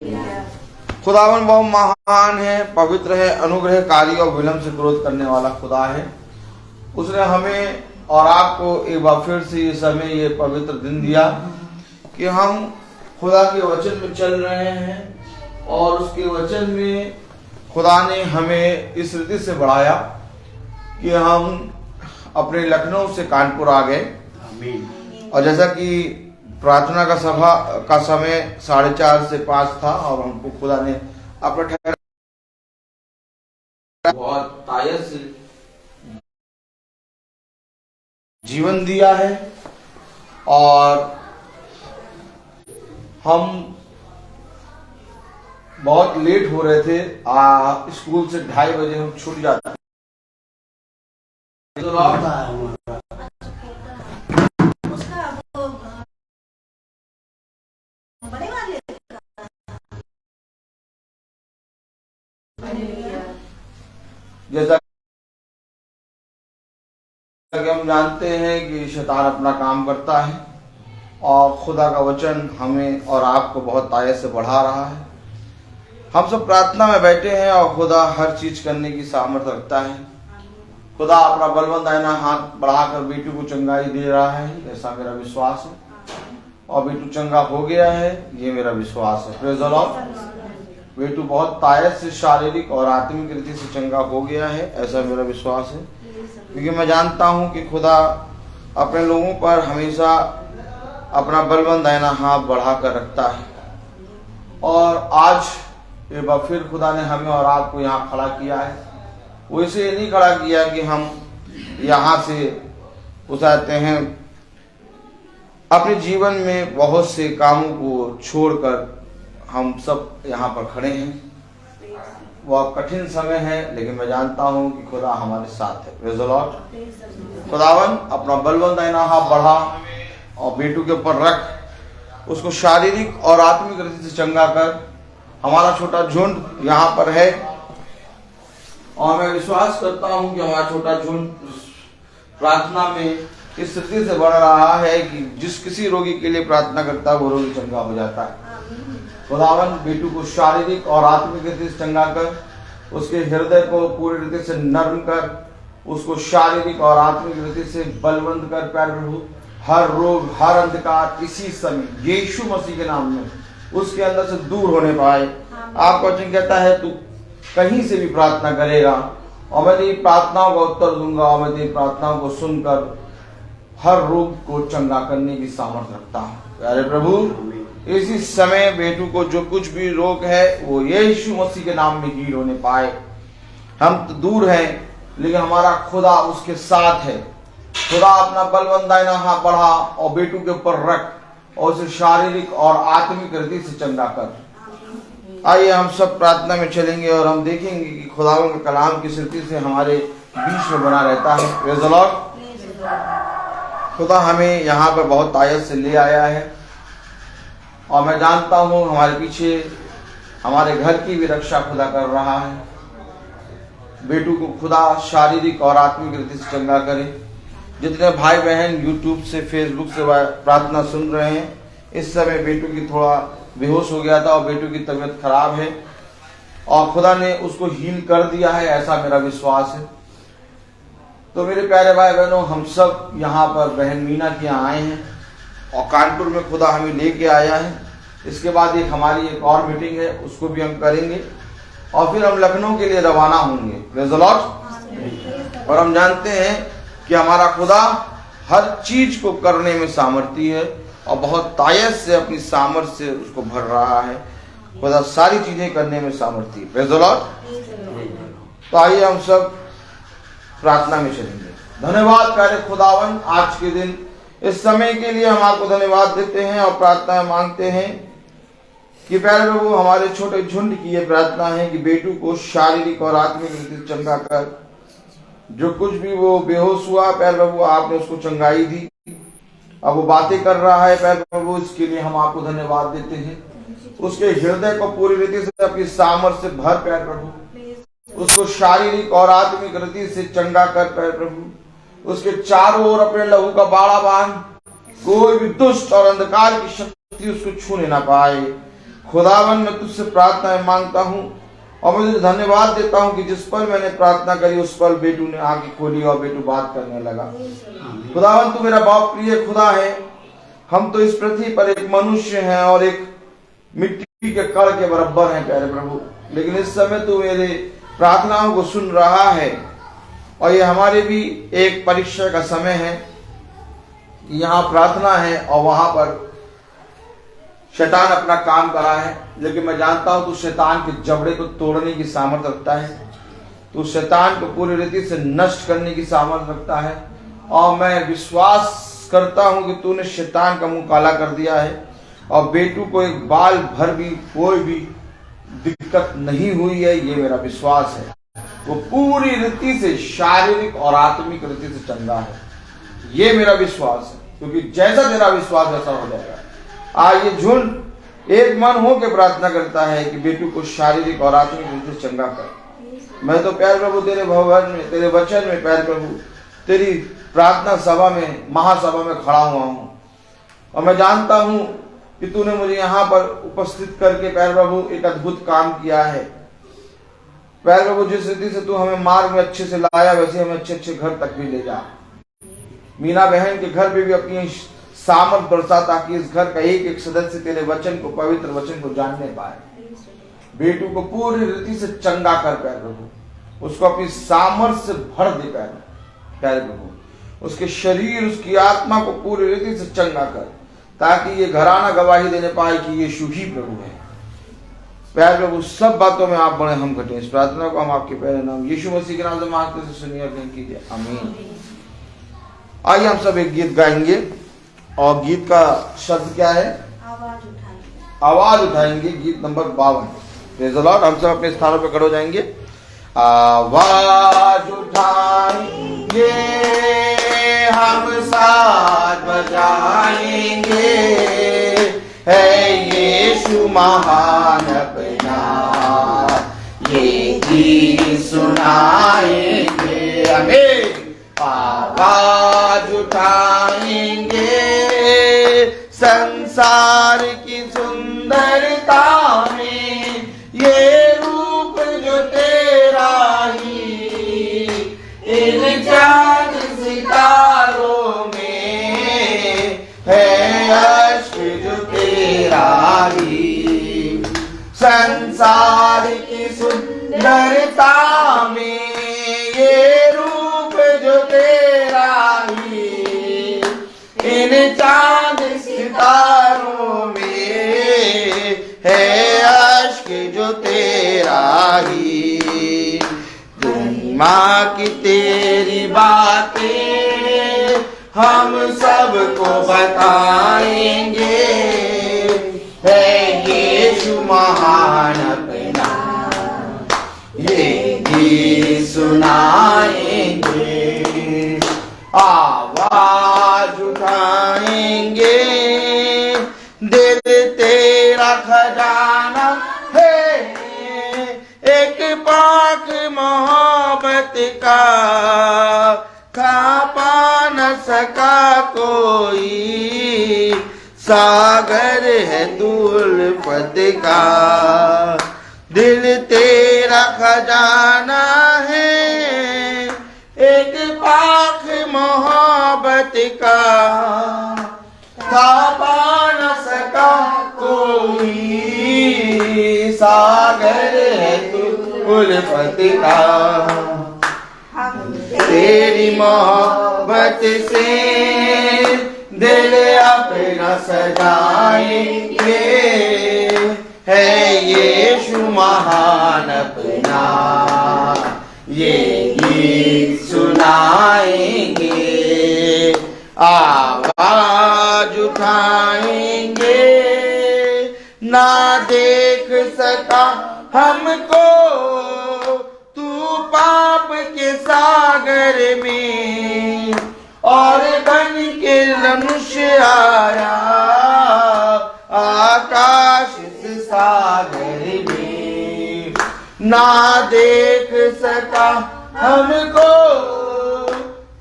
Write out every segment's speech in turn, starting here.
खुदावन बहुत महान है, पवित्र है, अनुग्रहकारी और विलंब से क्रोध करने वाला खुदा है। उसने हमें और आपको एक बार फिर से ये समय, ये पवित्र दिन दिया कि हम खुदा के वचन में चल रहे हैं और उसके वचन में खुदा ने हमें इस रीति से बढ़ाया कि हम अपने लखनऊ से कानपुर आ गए। और जैसा कि प्रार्थना का सभा का समय 4:30 से 5 था और हमको खुदा ने अपना ठहरा बहुत तायत से जीवन दिया है। और हम बहुत लेट हो रहे थे, स्कूल से 2:30 बजे हम छूट जाते। जैसा कि हम जानते हैं कि शैतान अपना काम करता है और खुदा का वचन हमें और आपको बहुत तायत से बढ़ा रहा है। हम सब प्रार्थना में बैठे हैं और खुदा हर चीज करने की सामर्थ्य रखता है। खुदा अपना बलवंत दाहिना हाथ बढ़ाकर बेटू को चंगाई दे रहा है, ऐसा मेरा विश्वास है। और बेटू चंगा हो गया है, ये मेरा विश्वास है। Praise the Lord. बेटू बहुत तायत से शारीरिक और आत्मिक रीति से चंगा हो गया है, ऐसा मेरा विश्वास है। क्योंकि मैं जानता हूं कि खुदा अपने लोगों पर हमेशा अपना बलवंत दाहिना हाथ बढ़ाकर रखता है। और आज एक बार फिर खुदा ने हमें और आपको यहाँ खड़ा किया है। वो इसे नहीं खड़ा किया कि हम यहाँ से उतारते हैं। अपने जीवन में बहुत से कामों को छोड़कर हम सब यहाँ पर खड़े हैं। वह कठिन समय है, लेकिन मैं जानता हूँ कि खुदा हमारे साथ है। Praise the Lord. खुदावन अपना बलवंत दाहिना हाथ बढ़ा और बेटू के ऊपर रख, उसको शारीरिक और आत्मिक रीति से चंगा कर। हमारा छोटा झुंड यहाँ पर है और मैं विश्वास करता हूँ कि हमारा छोटा झुंड प्रार्थना में इस स्थिति से बढ़ रहा है कि जिस किसी रोगी के लिए प्रार्थना करता है वो रोगी चंगा हो जाता है। खुदावन बेटू को शारीरिक और आत्मिक रीति से चंगा कर, उसके हृदय को पूरी रीति से नर्म कर, उसको शारीरिक और आत्मिक रीति से बलवंत कर। प्यारे प्रभु, हर रोग, हर अंधकार इसी समय यीशु मसीह के नाम में उसके अंदर से दूर होने पाए। आपका वचन कहता है तू कहीं से भी प्रार्थना करेगा और मैं तेरी प्रार्थनाओं का उत्तर दूंगा और मैं तेरी प्रार्थनाओं को सुनकर हर रोग को चंगा करने की सामर्थ्य रखता हूँ। प्यारे प्रभु, इसी समय बेटू को जो कुछ भी रोग है वो यीशु मसीह के नाम में हील होने पाए। हम तो दूर हैं, लेकिन हमारा खुदा उसके साथ है। खुदा अपना बलवंत दाहिना हाथ बढ़ा और बेटू के ऊपर रख और उसे शारीरिक और आत्मिक रीति से चंगा कर। आइए हम सब प्रार्थना में चलेंगे और हम देखेंगे कि खुदावंद के कलाम की रीति से हमारे बीच में बना रहता है। Praise the Lord. खुदा हमें यहाँ पर बहुत तायत से ले आया है और मैं जानता हूँ हमारे पीछे हमारे घर की भी रक्षा खुदा कर रहा है। बेटू को खुदा शारीरिक और आत्मिक रीति से चंगा करे। जितने भाई बहन यूट्यूब से, फेसबुक से प्रार्थना सुन रहे हैं, इस समय बेटू की थोड़ा बेहोश हो गया था और बेटू की तबीयत खराब है और खुदा ने उसको हील कर दिया है, ऐसा मेरा विश्वास है। तो मेरे प्यारे भाई बहनों, हम सब यहाँ पर बहन मीना के यहाँ आए हैं और कानपुर में खुदा हमें लेके आया है। इसके बाद हमारी एक और मीटिंग है, उसको भी हम करेंगे और फिर हम लखनऊ के लिए रवाना होंगे। Praise the Lord. और हम जानते हैं कि हमारा खुदा हर चीज को करने में सामर्थी है और बहुत तायत से अपनी सामर्थ्य से उसको भर रहा है। खुदा सारी चीजें करने में सामर्थी है। Praise the Lord. तो आइए हम सब प्रार्थना में चलेंगे। धन्यवाद प्यारे खुदावन, आज के दिन इस समय के लिए हम आपको धन्यवाद देते हैं और प्रार्थना मांगते हैं कि प्यारे प्रभु, हमारे छोटे झुंड की ये प्रार्थना है कि बेटू को शारीरिक और आत्मिक रीति से चंगा कर। जो कुछ भी वो बेहोश हुआ प्यारे प्रभु, आपने उसको चंगाई दी, अब वो बातें कर रहा है प्यारे प्रभु, इसके लिए हम आपको धन्यवाद देते हैं। उसके हृदय को पूरी रीति से अपनी सामर्थ्य से भर प्यारे प्रभु, उसको शारीरिक और आत्मिक रीति से चंगा कर प्यारे प्रभु। उसके चारों ओर अपने लहू का बाड़ा बांध, कोई भी दुष्ट और अंधकार की शक्ति उसको छूने ना पाए। खुदावन मैं तुझसे प्रार्थना मांगता हूँ और मैं तुझे धन्यवाद देता हूँ कि जिस पल मैंने प्रार्थना करी उस पल बेटू ने आंखें खोली और बेटू बात करने लगा। खुदावन तू मेरा बहुत प्रिय खुदा है। हम तो इस पृथ्वी पर एक मनुष्य हैं और एक मिट्टी के कण के बराबर हैं प्यारे प्रभु, लेकिन इस समय तू मेरे प्रार्थनाओं को सुन रहा है और ये हमारे भी एक परीक्षा का समय है। यहाँ प्रार्थना है और वहां पर शैतान अपना काम कर रहा है, लेकिन मैं जानता हूं तू शैतान के जबड़े को तोड़ने की सामर्थ्य रखता है, तू शैतान को पूरी रीति से नष्ट करने की सामर्थ्य रखता है। और मैं विश्वास करता हूं कि तूने शैतान का मुंह काला कर दिया है और बेटू को एक बाल भर भी कोई भी दिक्कत नहीं हुई है, ये मेरा विश्वास है। वो पूरी रीति से शारीरिक और आत्मिक रीति से चंगा है, ये मेरा विश्वास है, क्योंकि जैसा तेरा विश्वास वैसा हो जाएगा। आज ये झुंड एक मन हो के प्रार्थना करता है कि बेटू को शारीरिक और आत्मिक रीति से चंगा कर। मैं तो प्यार प्रभु तेरे भवन में, तेरे वचन में प्यार प्रभु तेरी प्रार्थना सभा में, महासभा में खड़ा हुआ हूं और मैं जानता हूं कि तूने मुझे यहाँ पर उपस्थित करके प्यार प्रभु एक अद्भुत काम किया है। प्यार प्रभु जिस रीति से तू हमें मार्ग में अच्छे से लाया वैसे हमें अच्छे अच्छे घर तक भी ले जा। मीना बहन के घर पे भी अपनी सामर्थ बरसा ताकि इस घर का एक एक सदस्य तेरे वचन को, पवित्र वचन को जानने पाए। बेटू को पूरी रीति से चंगा कर प्यार प्रभु, उसको अपनी सामर्थ से भर दे प्यारे प्रभु, उसके शरीर उसकी आत्मा को पूरी रीति से चंगा कर, ताकि ये घराना गवाही देने पाए कि यीशु ही प्रभु है। प्यारे प्रभु सब बातों में आप बड़े हम घटे। इस प्रार्थना को हम आपके प्यारे नाम यीशु मसीह के नाम से मांगते से सुनिए और कीजिए, आमीन। आइए हम सब एक गीत गाएंगे और गीत का शब्द क्या है? आवाज उठाएंगे। गीत नंबर 52। Praise the Lord. हम सब अपने स्थानों पर खड़े हो जाएंगे। आवाज उठाएंगे हम साथ बजाएंगे, है यीशु महान अपना, ये गीत सुनाएंगे। आमीन। आवाज उठाएंगे संसार की सुंदरता में, ये रूप जो तेरा ही, इन चांद सितारों में है अश्क जो तेरा ही। संसार की सुंदरता में ये रूप जो तेरा ही, इन चांद सितारों में है अश्क जो तेरा ही। माँ की तेरी बातें हम सबको बताएंगे, है यीशु महान अपना, ये गीत सुनाएंगे। आवाज उठाएंगे, दिल तेरा खजाना है, एक पाक मोहब्बत का, खा पा न सका कोई, सागर है उल्फत का। दिल तेरा खजाना है, एक पाक मोहब्बत का, खा पा न सका कोई, सागर है उल्फत का। तेरी मोहब्बत से दिल अपना सजाएंगे, है यीशु महान अपना, ये गीत सुनाएंगे। आवाज उठाएंगे, ना देख सका हमको तू पाप के सागर में, और बन के मनुष्य आया आकाश से सागर में। ना देख सका हमको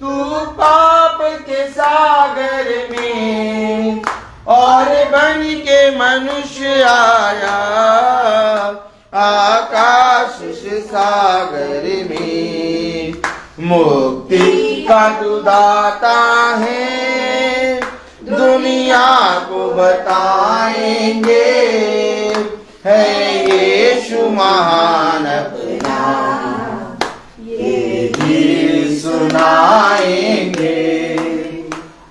तू पाप के सागर में, और बन के मनुष्य आया आकाश से सागर में। मुक्ति का दुदाता है, दुनिया को बताएंगे, है यीशु महान अपना, ये भी सुनाएंगे,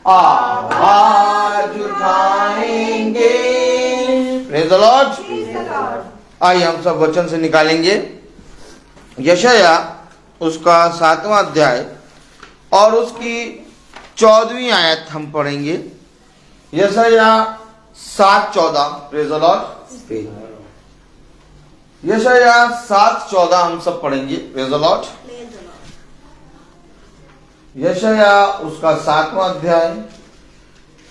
आवाज उठाएंगे। Praise the Lord. आइए हम सब वचन से निकालेंगे यशाया उसका 7वां अध्याय और उसकी 14वीं आयत हम पढ़ेंगे। यशाया 7:14। Praise the Lord. यशाया 7:14 हम सब पढ़ेंगे। Praise the Lord. यशाया उसका 7वां अध्याय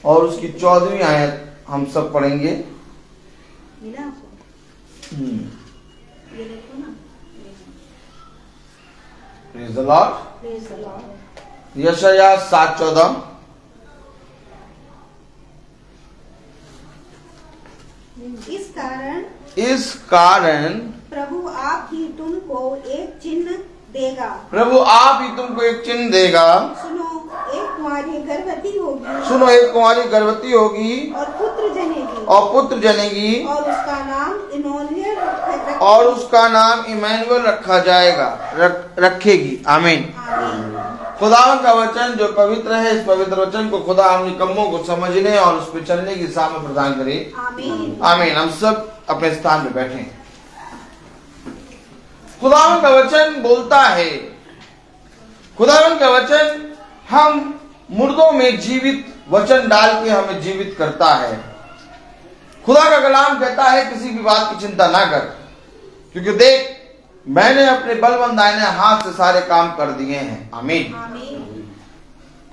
और उसकी 14वीं आयत हम सब पढ़ेंगे। Praise the Lord. यशाया 7:14। इस कारण प्रभु आप ही तुमको एक चिन्ह देगा। प्रभु आप ही तुमको एक चिन्ह देगा। सुनो एक कुंवारी गर्भवती होगी। सुनो एक कुंवारी गर्भवती होगी और पुत्र जनेगी। और पुत्र जनेगी और उसका नाम इमैनुएल रखा जाएगा, रखेगी। आमीन। खुदावन का वचन जो पवित्र है, इस पवित्र वचन को खुदा हम निकम्मों को समझने और उस पर चलने की सामर्थ प्रदान करे। आमीन। आमीन। हम सब अपने स्थान पे बैठे। खुदावन का वचन बोलता है, खुदावन का वचन हम मुर्दों में जीवित वचन डाल के हमें जीवित करता है। खुदा का कलाम कहता है किसी भी बात की चिंता ना कर, क्योंकि देख मैंने अपने बलवंत दाहिने हाथ से सारे काम कर दिए हैं। आमीन।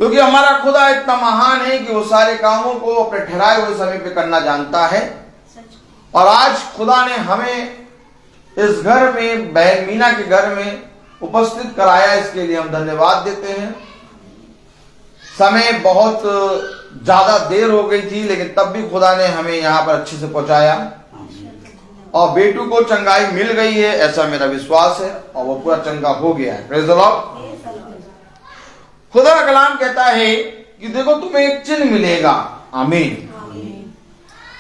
क्योंकि हमारा खुदा इतना महान है कि वो सारे कामों को अपने ठहराए हुए समय पे करना जानता है। और आज खुदा ने हमें इस घर में, बहन मीना के घर में उपस्थित कराया, इसके लिए हम धन्यवाद देते हैं। समय बहुत ज्यादा देर हो गई थी, लेकिन तब भी खुदा ने हमें यहाँ पर अच्छे से पहुंचाया और बेटू को चंगाई मिल गई है, ऐसा मेरा विश्वास है, और वो पूरा चंगा हो गया है। Praise the Lord. खुदा का कलाम कहता है कि देखो तुम्हें एक चिन्ह मिलेगा। आमीन।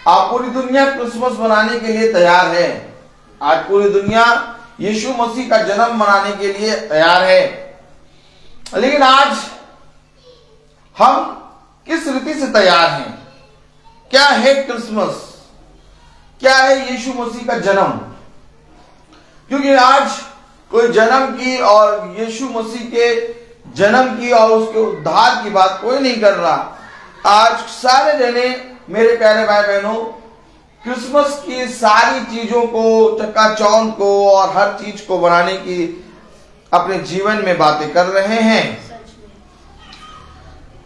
आप पूरी दुनिया क्रिसमस मनाने के लिए तैयार है। आज पूरी दुनिया यीशु मसीह का जन्म मनाने के लिए तैयार है, लेकिन आज हम किस रीति से तैयार हैं? क्या है क्रिसमस? क्या है यीशु मसीह का जन्म? क्योंकि आज कोई जन्म की और यीशु मसीह के जन्म की और उसके उद्धार की बात कोई नहीं कर रहा। आज सारे जने, मेरे प्यारे भाई बहनों, क्रिसमस की सारी चीजों को, चकाचौंध को और हर चीज को बनाने की अपने जीवन में बातें कर रहे हैं।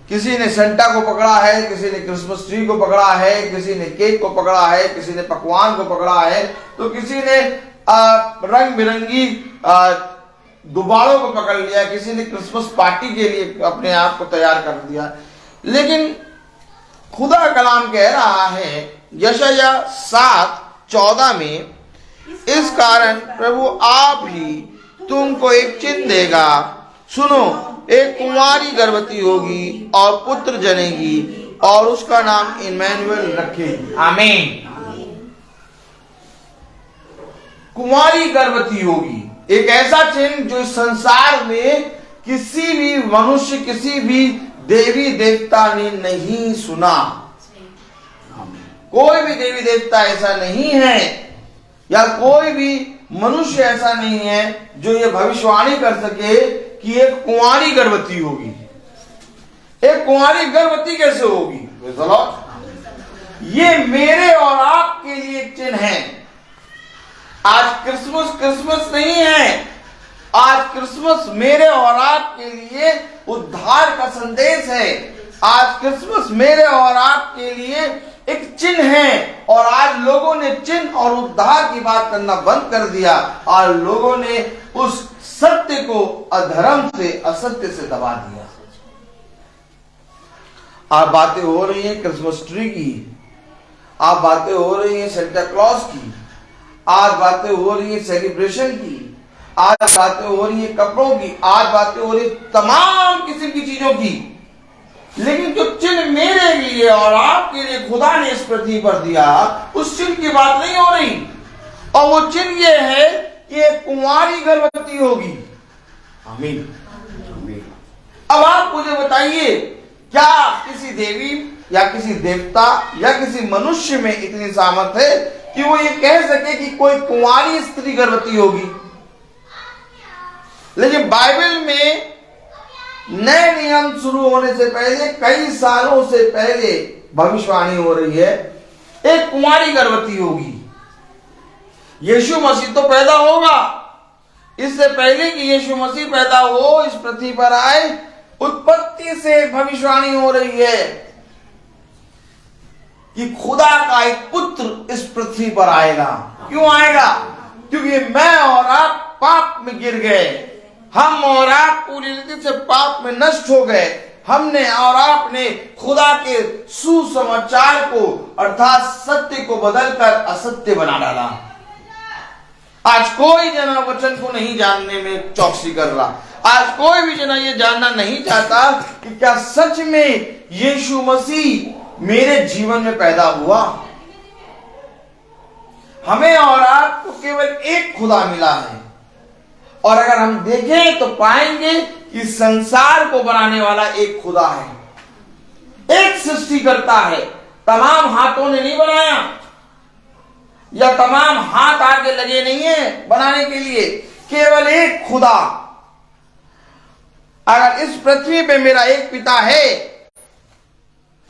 किसी ने सेंटा को पकड़ा है, किसी ने क्रिसमस ट्री को पकड़ा है, किसी ने केक को पकड़ा है, किसी ने पकवान को पकड़ा है, तो किसी ने रंग बिरंगी गुब्बारों को पकड़ लिया, किसी ने क्रिसमस पार्टी के लिए अपने आप को तैयार कर दिया। लेकिन खुदा का कलाम कह रहा है यशाया 7:14 में, इस कारण प्रभु आप ही तुमको एक चिन्ह देगा। सुनो एक कुंवारी गर्भवती होगी और पुत्र जनेगी और उसका नाम इमैनुएल रखेगी। आमीन। कुंवारी गर्भवती होगी, एक ऐसा चिन्ह जो इस संसार में किसी भी मनुष्य, किसी भी देवी देवता ने नहीं सुना। कोई भी देवी देवता ऐसा नहीं है, या कोई भी मनुष्य ऐसा नहीं है जो ये भविष्यवाणी कर सके कि एक कुंवारी गर्भवती होगी। एक कुंवारी गर्भवती कैसे होगी? ये मेरे और आपके लिए एक चिन्ह है। आज क्रिसमस नहीं है, आज क्रिसमस मेरे और आपके लिए उद्धार का संदेश है। आज क्रिसमस मेरे और आपके लिए एक चिन्ह है। और आज लोगों ने चिन्ह और उद्धार की बात करना बंद कर दिया और लोगों ने उस सत्य को अधर्म से, असत्य से दबा दिया। आज बातें हो रही हैं क्रिसमस ट्री की, आप बातें हो रही हैं सेंटा क्लॉज की, आज बातें हो रही हैं सेलिब्रेशन की, आज बातें हो रही हैं कपड़ों की, आज बातें हो रही तमाम किस्म की चीजों की, लेकिन जो चिन्ह मेरे लिए और आपके लिए खुदा ने इस पृथ्वी पर दिया, उस चिन्ह की बात नहीं हो रही। और वो चिन्ह ये है कि एक कुंवारी गर्भवती होगी। आमीन। अब आप मुझे बताइए, क्या किसी देवी या किसी देवता या किसी मनुष्य में इतनी सामर्थ है कि वो ये कह सके कि कोई कुंवारी स्त्री गर्भवती होगी? लेकिन बाइबल में नए नियम शुरू होने से पहले, कई सालों से पहले भविष्यवाणी हो रही है, एक कुंवारी गर्भवती होगी। यीशु मसीह तो पैदा होगा। इससे पहले कि यीशु मसीह पैदा हो, इस पृथ्वी पर आए, उत्पत्ति से भविष्यवाणी हो रही है कि खुदा का एक पुत्र इस पृथ्वी पर आएगा। क्यों आएगा? क्योंकि मैं और आप पाप में गिर गए, हम और आप पूरी रीति से पाप में नष्ट हो गए। हमने और आपने खुदा के सुसमाचार को अर्थात सत्य को बदलकर असत्य बना डाला। आज कोई जना वचन को नहीं जानने में चौकसी कर रहा। आज कोई भी जना ये जानना नहीं चाहता कि क्या सच में यीशु मसीह मेरे जीवन में पैदा हुआ। हमें और आपको केवल एक खुदा मिला है, और अगर हम देखें तो पाएंगे कि संसार को बनाने वाला एक खुदा है, एक सृष्टिकर्ता है। तमाम हाथों ने नहीं बनाया, या तमाम हाथ आगे लगे नहीं है बनाने के लिए, केवल एक खुदा। अगर इस पृथ्वी पे मेरा एक पिता है,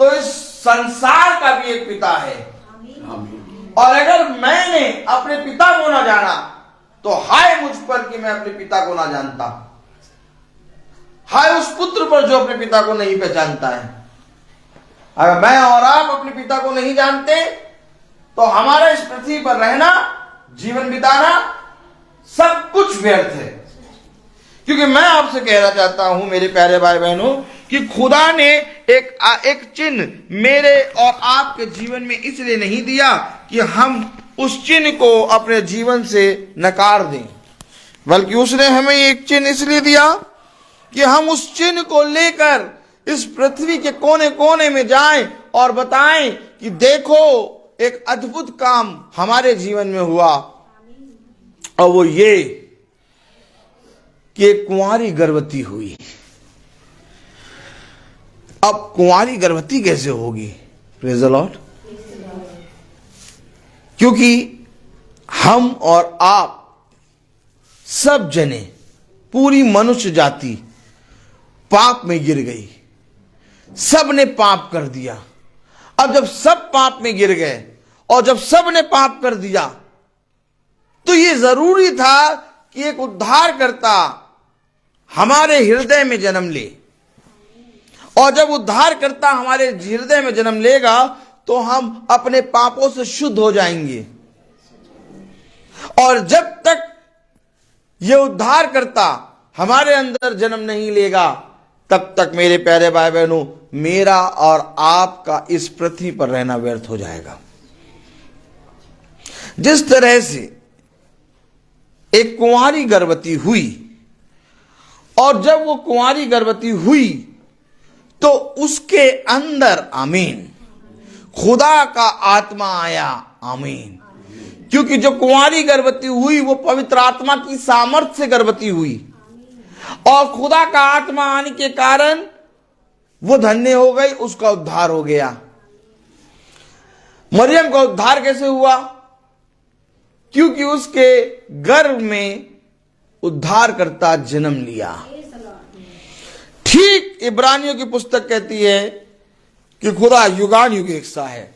तो इस संसार का भी एक पिता है। और अगर मैंने अपने पिता को ना जाना, तो हाय मुझ पर कि मैं अपने पिता को ना जानता। हाय उस पुत्र पर जो अपने पिता को नहीं पहचानता है। अगर मैं और आप अपने पिता को नहीं जानते, तो हमारा इस पृथ्वी पर रहना, जीवन बिताना सब कुछ व्यर्थ है। क्योंकि मैं आपसे कहना चाहता हूं मेरे प्यारे भाई बहनों, कि खुदा ने एक चिन्ह मेरे और आपके जीवन में इसलिए नहीं दिया कि हम उस चिन्ह को अपने जीवन से नकार दें, बल्कि उसने हमें एक चिन्ह इसलिए दिया कि हम उस चिन्ह को लेकर इस पृथ्वी के कोने कोने में जाएं और बताएं कि देखो एक अद्भुत काम हमारे जीवन में हुआ। और वो ये कि एक कुंवारी गर्भवती हुई। अब कुंवारी गर्भवती कैसे होगी? Praise the Lord. क्योंकि हम और आप सब जने, पूरी मनुष्य जाति पाप में गिर गई। सब ने पाप कर दिया। अब जब सब पाप में गिर गए और जब सब ने पाप कर दिया, तो यह जरूरी था कि एक उद्धारकर्ता हमारे हृदय में जन्म ले। और जब उद्धारकर्ता हमारे हृदय में जन्म लेगा, तो हम अपने पापों से शुद्ध हो जाएंगे। और जब तक यह उद्धारकर्ता हमारे अंदर जन्म नहीं लेगा, तब तक मेरे प्यारे भाई बहनों, मेरा और आपका इस पृथ्वी पर रहना व्यर्थ हो जाएगा। जिस तरह से एक कुंवारी गर्भवती हुई, और जब वो कुंवारी गर्भवती हुई, तो उसके अंदर, आमीन, खुदा का आत्मा आया। आमीन। क्योंकि जो कुंवारी गर्भवती हुई, वो पवित्र आत्मा की सामर्थ्य से गर्भवती हुई, और खुदा का आत्मा आने के कारण वो धन्य हो गई, उसका उद्धार हो गया। मरियम का उद्धार कैसे हुआ? क्योंकि उसके गर्भ में उद्धारकर्ता जन्म लिया। ठीक इब्रानियों की पुस्तक कहती है कि खुदा युगान युग एक सा है।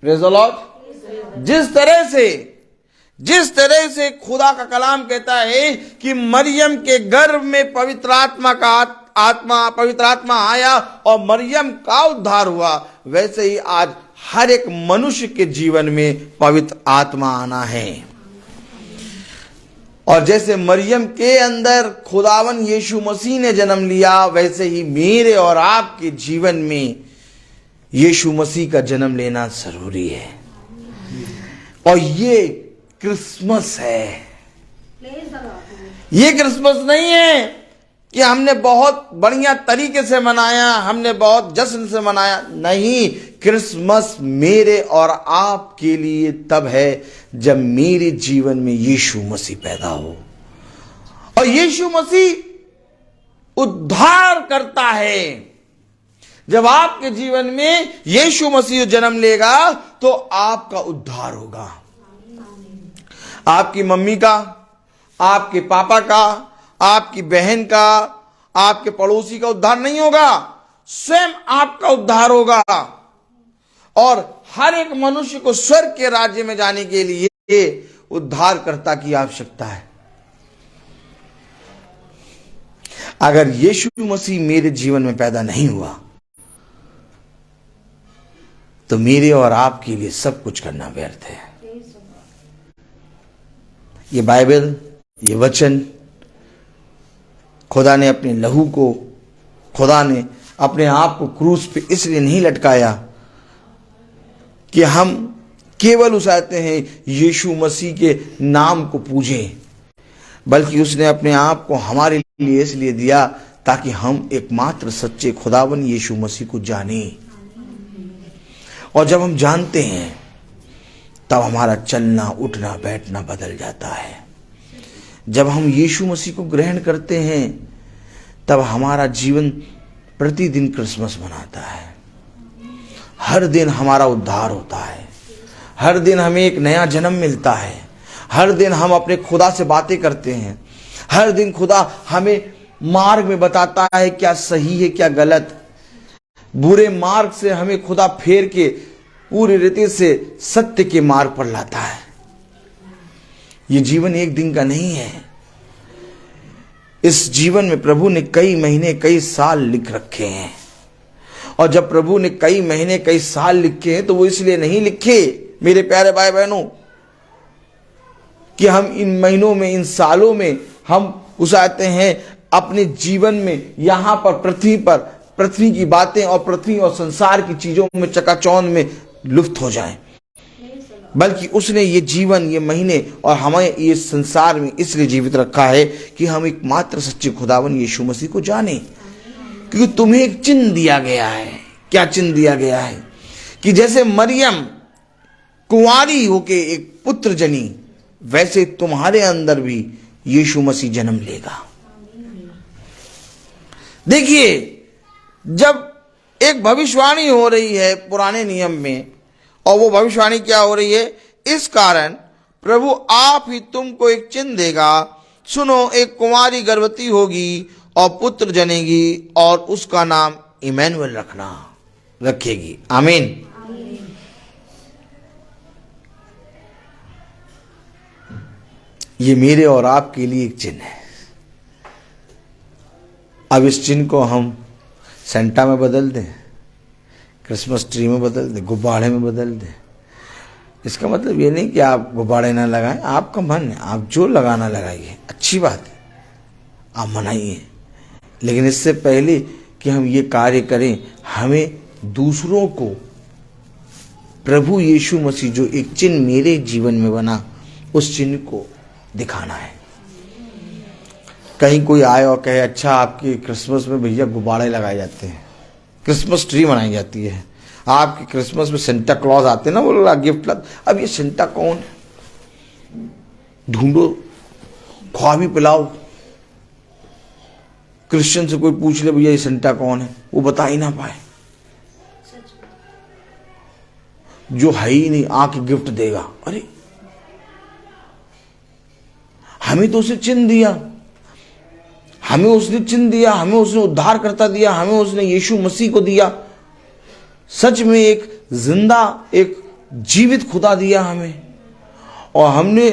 Praise the Lord. जिस तरह से खुदा का कलाम कहता है कि मरियम के गर्भ में पवित्र आत्मा आया और मरियम का उद्धार हुआ, वैसे ही आज हर एक मनुष्य के जीवन में पवित्र आत्मा आना है। और जैसे मरियम के अंदर खुदावन यीशु मसीह ने जन्म लिया, वैसे ही मेरे और आपके जीवन में यीशु मसीह का जन्म लेना जरूरी है। और ये क्रिसमस है। ये क्रिसमस नहीं है कि हमने बहुत बढ़िया तरीके से मनाया, हमने बहुत जश्न से मनाया। नहीं, क्रिसमस मेरे और आपके लिए तब है जब मेरे जीवन में यीशु मसीह पैदा हो। और यीशु मसीह उद्धार करता है। जब आपके जीवन में यीशु मसीह जन्म लेगा तो आपका उद्धार होगा। आपकी मम्मी का, आपके पापा का, आपकी बहन का, आपके पड़ोसी का उद्धार नहीं होगा, स्वयं आपका उद्धार होगा। और हर एक मनुष्य को स्वर्ग के राज्य में जाने के लिए उद्धारकर्ता की आवश्यकता है। अगर यीशु मसीह मेरे जीवन में पैदा नहीं हुआ तो मेरे और आपके लिए सब कुछ करना व्यर्थ है। ये बाइबल, ये वचन, खुदा ने अपने लहू को, खुदा ने अपने आप को क्रूस पे इसलिए नहीं लटकाया कि हम केवल उस आते हैं यीशु मसीह के नाम को पूजें, बल्कि उसने अपने आप को हमारे लिए इसलिए दिया ताकि हम एकमात्र सच्चे खुदावन यीशु मसीह को जानें। और जब हम जानते हैं तब हमारा चलना, उठना, बैठना बदल जाता है। जब हम यीशु मसीह को ग्रहण करते हैं तब हमारा जीवन प्रतिदिन क्रिसमस मनाता है। हर दिन हमारा उद्धार होता है। हर दिन हमें एक नया जन्म मिलता है। हर दिन हम अपने खुदा से बातें करते हैं। हर दिन खुदा हमें मार्ग में बताता है क्या सही है क्या गलत। बुरे मार्ग से हमें खुदा फेर के पूरी रीति से सत्य के मार्ग पर लाता है। ये जीवन एक दिन का नहीं है। इस जीवन में प्रभु ने कई महीने, कई साल लिख रखे हैं। और जब प्रभु ने कई महीने, कई साल लिखे हैं तो वो इसलिए नहीं लिखे मेरे प्यारे भाई बहनों कि हम इन महीनों में, इन सालों में हम घुसाते हैं अपने जीवन में, यहां पर पृथ्वी की बातें और पृथ्वी और संसार की चीजों में चकाचौंध में लुप्त हो जाएं। बल्कि उसने ये जीवन, ये महीने और हमें ये संसार में इसलिए जीवित रखा है कि हम एकमात्र सच्चे खुदावन यीशु मसीह को जाने। क्योंकि तुम्हें एक चिन्ह दिया गया है। क्या चिन्ह दिया गया है? कि जैसे मरियम कुंवारी होके एक पुत्र जनी, वैसे तुम्हारे अंदर भी यीशु मसीह जन्म लेगा। देखिए, जब एक भविष्यवाणी हो रही है पुराने नियम में, और वो भविष्यवाणी क्या हो रही है? इस कारण प्रभु आप ही तुमको एक चिन्ह देगा, सुनो, एक कुंवारी गर्भवती होगी और पुत्र जनेगी और उसका नाम इमैनुअल रखेगी। आमीन। ये मेरे और आपके लिए एक चिन्ह है। अब इस चिन्ह को हम सेंटा में बदल दें, क्रिसमस ट्री में बदल दें, गुब्बारे में बदल दें, इसका मतलब ये नहीं कि आप गुब्बारे ना लगाएं। आपका मन है, आप जो लगाना लगाइए, अच्छी बात है, आप मनाइए। लेकिन इससे पहले कि हम ये कार्य करें, हमें दूसरों को प्रभु यीशु मसीह जो एक चिन्ह मेरे जीवन में बना, उस चिन्ह को दिखाना है। कहीं कोई आए और कहे, अच्छा आपके क्रिसमस में भैया गुब्बारे लगाए जाते हैं, क्रिसमस ट्री बनाई जाती है, आपके क्रिसमस में सेंटा क्लॉज आते हैं ना, वो लोग गिफ्ट लाते। अब ये सेंटा कौन है? ढूंढो, ख्वा भी पिलाओ। क्रिश्चियन से कोई पूछ ले, भैया ये सेंटा कौन है, वो बता ही ना पाए। जो है ही नहीं आके गिफ्ट देगा। अरे हमें तो उसे चिन्ह दिया, हमें उसने चिन्ह दिया, हमें उसने उद्धार करता दिया, हमें उसने यीशु मसीह को दिया। सच में एक जिंदा, एक जीवित खुदा दिया हमें, और हमने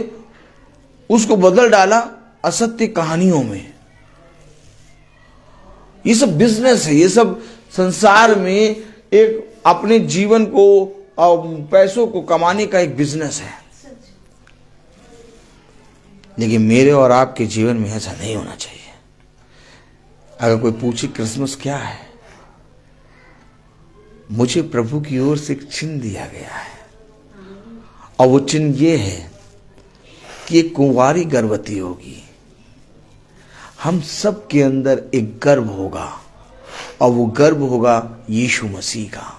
उसको बदल डाला असत्य कहानियों में। ये सब बिजनेस है, ये सब संसार में एक अपने जीवन को और पैसों को कमाने का एक बिजनेस है। लेकिन मेरे और आपके जीवन में ऐसा नहीं होना चाहिए। अगर कोई पूछे क्रिसमस क्या है, मुझे प्रभु की ओर से एक चिन्ह दिया गया है, और वो चिन्ह ये है कि एक कुंवारी गर्भवती होगी। हम सब के अंदर एक गर्भ होगा, और वो गर्भ होगा यीशु मसीह का।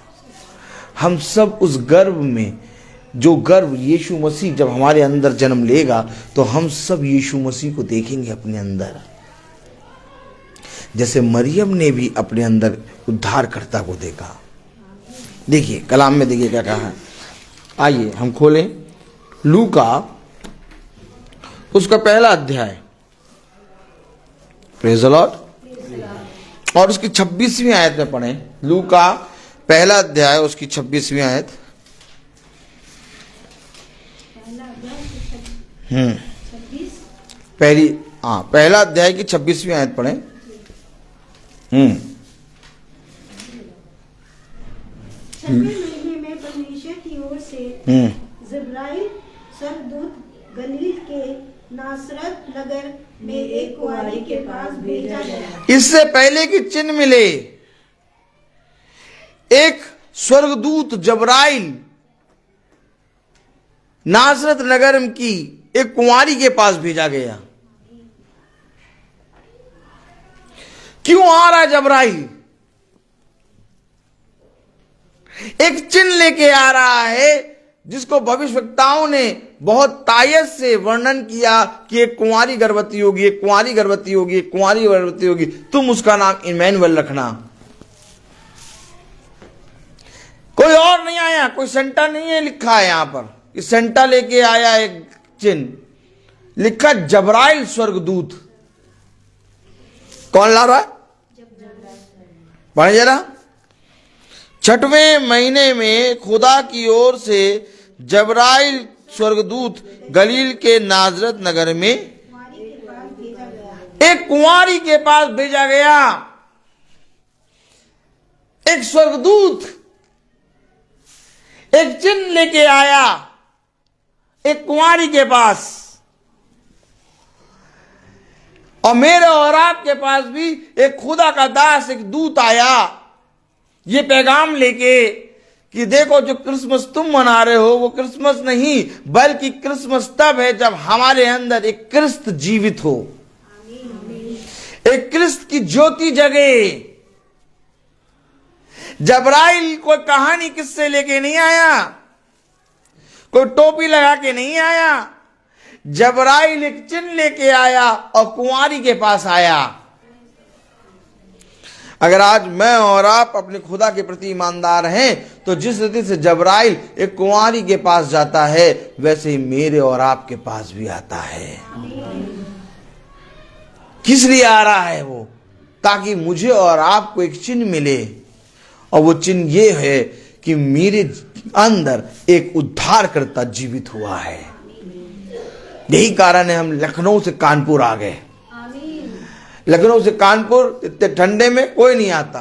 हम सब उस गर्भ में, जो गर्भ यीशु मसीह जब हमारे अंदर जन्म लेगा, तो हम सब यीशु मसीह को देखेंगे अपने अंदर, जैसे मरियम ने भी अपने अंदर उद्धारकर्ता को देखा। देखिए कलाम में, देखिए क्या कहा है। आइए हम खोलें लूका उसका पहला अध्याय, प्रेज़ द लॉर्ड, और उसकी 26वीं आयत में पढ़ें। लूका पहला अध्याय उसकी 26वीं आयत। पहला अध्याय की 26वीं आयत पढ़ें। 6वें महीने में परमेश्वर की ओर से जिब्राइल स्वर्गदूत गलील के नासरत नगर में एक कुंवारी के पास भेजा गया। इससे पहले कि चिन्ह मिले, एक स्वर्गदूत जबराइल नासरत नगर की एक कुंवारी के पास भेजा गया। क्यों आ रहा है जबराइल? एक चिन्ह लेके आ रहा है, जिसको भविष्यवक्ताओं ने बहुत तायत से वर्णन किया कि एक कुंवारी गर्भवती होगी, एक कुंवारी गर्भवती होगी, एक कुंवारी गर्भवती होगी, तुम उसका नाम इमैनुअल रखना। कोई और नहीं आया, कोई सेंटा नहीं है लिखा है यहां पर, इस सेंटा लेके आया एक चिन्ह, लिखा जबराइल स्वर्गदूत। कौन ला रहा है? पढ़े जरा। 6वें महीने में खुदा की ओर से जबराइल स्वर्गदूत गलील के नाजरत नगर में एक कुंवारी के पास भेजा गया। एक स्वर्गदूत एक चिन्ह लेके आया एक कुंवारी के पास, और मेरे और आपके पास भी एक खुदा का दास, एक दूत आया ये पैगाम लेके कि देखो जो क्रिसमस तुम मना रहे हो वो क्रिसमस नहीं, बल्कि क्रिसमस तब है जब हमारे अंदर एक क्रिस्त जीवित हो, एक क्रिस्त की ज्योति जगे। जबराइल कोई कहानी किससे लेके नहीं आया, कोई टोपी लगा के नहीं आया। जबराइल एक चिन्ह लेके आया और कुंवारी के पास आया। अगर आज मैं और आप अपने खुदा के प्रति ईमानदार हैं, तो जिस रीति से जबराइल एक कुंवारी के पास जाता है, वैसे ही मेरे और आपके पास भी आता है। किस लिए आ रहा है वो? ताकि मुझे और आपको एक चिन्ह मिले, और वो चिन्ह ये है कि मेरे अंदर एक उद्धारकर्ता जीवित हुआ है। यही कारण है हम लखनऊ से कानपुर आ गए। लखनऊ से कानपुर इतने ठंडे में कोई नहीं आता।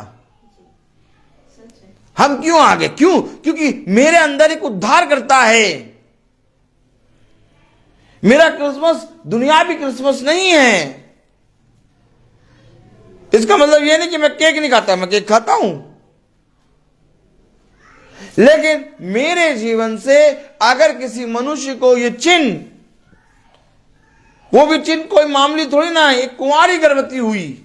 हम क्यों आ गए? क्यों? क्योंकि मेरे अंदर एक उद्धारकर्ता है। मेरा क्रिसमस दुनियावी क्रिसमस नहीं है। इसका मतलब यह नहीं कि मैं केक नहीं खाता, मैं केक खाता हूं, लेकिन मेरे जीवन से अगर किसी मनुष्य को यह चिन्ह, वो भी चिन्ह कोई मामूली थोड़ी ना है, एक कुंवारी गर्भवती हुई,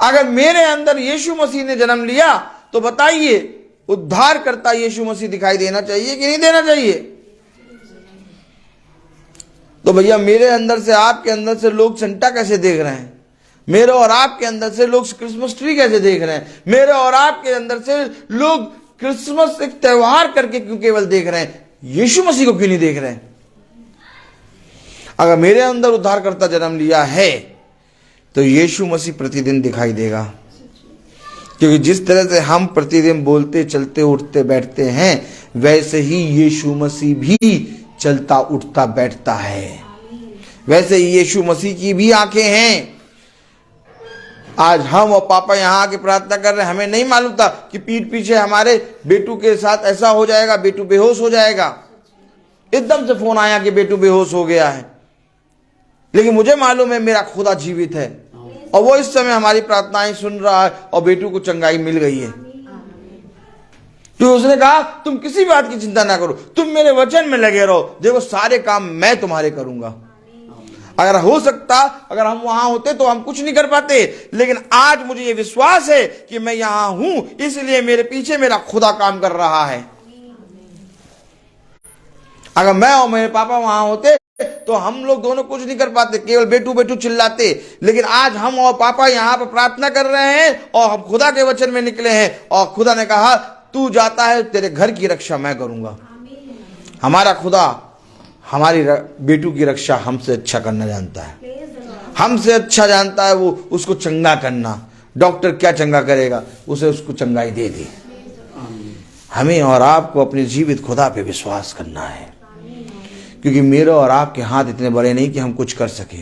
अगर मेरे अंदर यीशु मसीह ने जन्म लिया, तो बताइए उद्धारकर्ता यीशु मसीह दिखाई देना चाहिए कि नहीं देना चाहिए? तो भैया मेरे अंदर से आपके अंदर से लोग संता कैसे देख रहे हैं? मेरे और आपके अंदर से लोग क्रिसमस ट्री कैसे देख रहे हैं? मेरे और आपके अंदर से लोग क्रिसमस एक त्योहार करके क्यों केवल देख रहे हैं? यीशु मसीह को क्यों नहीं देख रहे हैं? अगर मेरे अंदर उद्धारकर्ता जन्म लिया है, तो यीशु मसीह प्रतिदिन दिखाई देगा। क्योंकि जिस तरह से हम प्रतिदिन बोलते, चलते, उठते, बैठते हैं, वैसे ही यीशु मसीह भी चलता, उठता, बैठता है। वैसे ही यीशु मसीह की भी आंखें हैं। आज हम और पापा यहाँ आके प्रार्थना कर रहे हैं, हमें नहीं मालूम था कि पीठ पीछे हमारे बेटू के साथ ऐसा हो जाएगा, बेटू बेहोश हो जाएगा। एकदम से फोन आया कि बेटू बेहोश हो गया है, लेकिन मुझे मालूम है मेरा खुदा जीवित है, और वो इस समय हमारी प्रार्थनाएं सुन रहा है, और बेटू को चंगाई मिल गई है। तो उसने कहा तुम किसी बात की चिंता ना करो, तुम मेरे वचन में लगे रहो, देखो सारे काम मैं तुम्हारे करूंगा। अगर हो सकता, अगर हम वहां होते तो हम कुछ नहीं कर पाते, लेकिन आज मुझे ये विश्वास है कि मैं यहां हूं, इसलिए मेरे पीछे मेरा खुदा काम कर रहा है। अगर मैं और मेरे पापा वहां होते तो हम लोग दोनों कुछ नहीं कर पाते, केवल बेटू बेटू चिल्लाते। लेकिन आज हम और पापा यहाँ पर प्रार्थना कर रहे हैं और हम खुदा के वचन में निकले हैं, और खुदा ने कहा तू जाता है, तेरे घर की रक्षा मैं करूंगा। हमारा खुदा हमारी बेटू की रक्षा हमसे अच्छा करना जानता है, हमसे अच्छा जानता है वो उसको चंगा करना। डॉक्टर क्या चंगा करेगा, उसे उसको चंगाई दे दी। हमें और आपको अपने जीवित खुदा पे विश्वास करना है, क्योंकि मेरे और आपके हाथ इतने बड़े नहीं कि हम कुछ कर सके,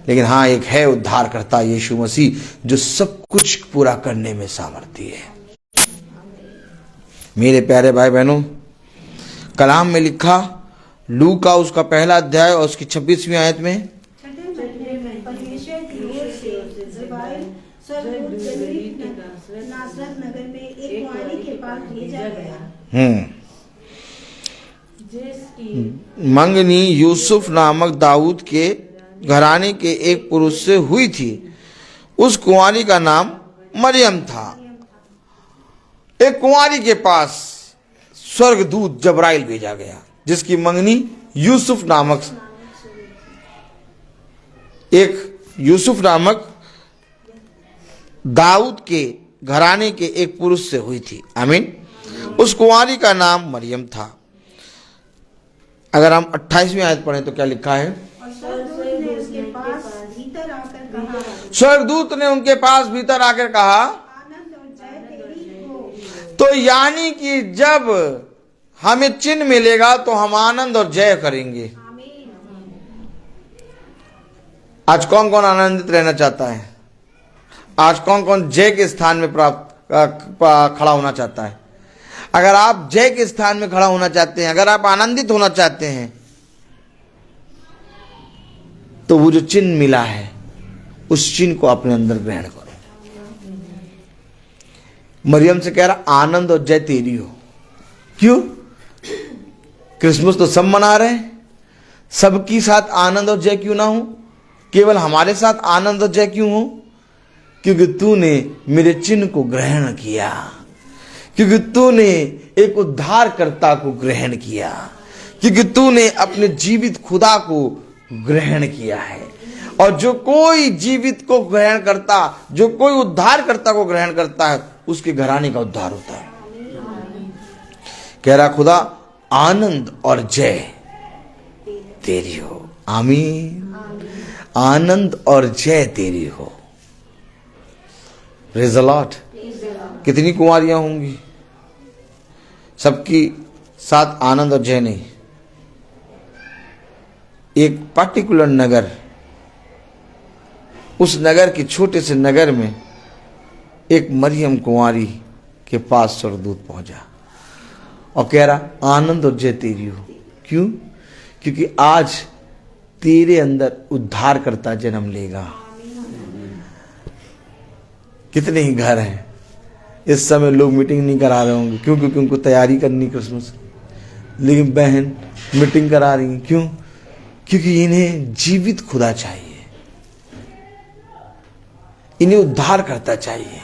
लेकिन हाँ एक है उद्धार करता यीशु मसीह जो सब कुछ पूरा करने में सामर्थ्य है। मेरे प्यारे भाई बहनों, कलाम में लिखा लूका उसका पहला अध्याय और उसकी 26वीं आयत में, परमेश्वर की ओर से ज़बाइल स्वर्गदूत गलील नासरत नगर में एक कुंवारी के पास भेजा गया, मंगनी यूसुफ नामक दाऊद के घराने के एक पुरुष से हुई थी। उस कुंवारी का नाम मरियम था। एक कुंवारी के पास स्वर्गदूत जबराइल भेजा गया, जिसकी मंगनी यूसुफ नामक दाऊद के घराने के एक पुरुष से हुई थी। आमीन। उस कुंवारी का नाम मरियम था। अगर हम 28वीं आयत पढ़ें तो क्या लिखा है, स्वर्गदूत ने उनके पास भीतर आकर कहा, तो यानी कि जब हमें चिन्ह मिलेगा तो हम आनंद और जय करेंगे। आज कौन कौन आनंदित रहना चाहता है? आज कौन कौन जय के स्थान में खड़ा होना चाहता है? अगर आप जय के स्थान में खड़ा होना चाहते हैं, अगर आप आनंदित होना चाहते हैं, तो वो जो चिन्ह मिला है उस चिन्ह को अपने अंदर ग्रहण करो। मरियम से कह रहा आनंद और जय तेरी हो। क्यों? क्रिसमस तो सब मना रहे हैं, सबकी साथ आनंद और जय क्यों ना हो? केवल हमारे साथ आनंद और जय क्यों हो? क्योंकि तूने मेरे चिन्ह को ग्रहण किया, क्योंकि तूने एक उद्धारकर्ता को ग्रहण किया, क्योंकि तूने अपने जीवित खुदा को ग्रहण किया है। और जो कोई जीवित को ग्रहण करता, जो कोई उद्धारकर्ता को ग्रहण करता है, उसके घराने का उद्धार होता है। कह रहा खुदा आनंद और जय तेरी हो। आमीन। आनंद और जय तेरी हो। Praise the Lord. कितनी कुंवारियां होंगी, सबकी साथ आनंद और जय नहीं। एक पर्टिकुलर नगर, उस नगर के छोटे से नगर में एक मरियम कुंवारी के पास स्वर्गदूत पहुंचा और कह रहा आनंद और जय तेरी हो। क्यों? क्योंकि आज तेरे अंदर उद्धार करता जन्म लेगा। कितने ही घर हैं इस समय लोग मीटिंग नहीं करा रहे होंगे, क्यों? क्योंकि उनको तैयारी करनी क्रिसमस, लेकिन बहन मीटिंग करा रही हैं। क्यों? क्योंकि इन्हें जीवित खुदा चाहिए, इन्हें उद्धार करता चाहिए।